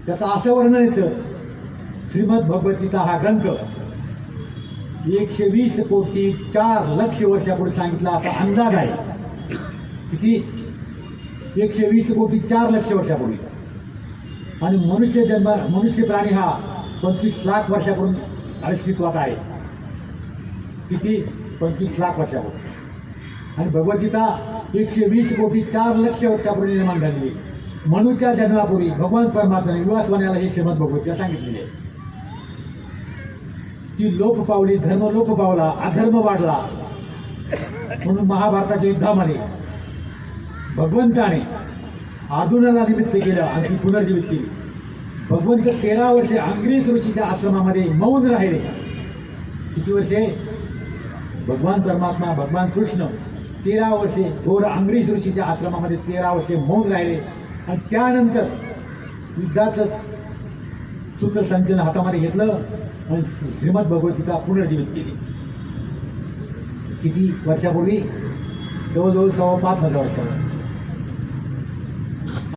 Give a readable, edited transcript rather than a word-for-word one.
त्याचं असं वर्णन येतं, श्रीमद भगवद्गीता हा ग्रंथ 120,04,00,000 वर्षापूर्वी सांगितला असा अंदाज आहे. किती? 120,04,00,000 वर्षापूर्वी. आणि मनुष्य प्राणी हा 25 लाख वर्षापूर्वी अस्तित्वात आहे. किती? 25 लाख वर्षापूर्वी. आणि भगवद्गीता 120,04,00,000 वर्षापूर्वी निर्माण झालेली. मनुष्या जन्मापूर्वी भगवान परमात्म्याने विवासवाण्याला हे श्रीमद भगवद्गीता सांगितलेली आहे. ती लोप पावली, धर्म लोप पावला, अधर्म वाढला, म्हणून महाभारताच्या युद्धामध्ये भगवंताने अर्जुनाला निमित्त केलं आणि ती पुनर्जीवित केली. भगवंत 13 वर्षे अंग्रेज ऋषीच्या आश्रमामध्ये मौन राहिले. किती वर्षे? भगवान परमात्मा, भगवान कृष्ण 13 वर्षे घोर अंग्रेज ऋषीच्या आश्रमामध्ये 13 वर्षे मौन राहिले. आणि त्यानंतर युद्धाचं सूत्रसंचलन हातामध्ये घेतलं आणि श्रीमद भगवद्गीता पुनर्जीवित केली. किती वर्षापूर्वी? जवळजवळ 5,500 वर्षापूर्वी.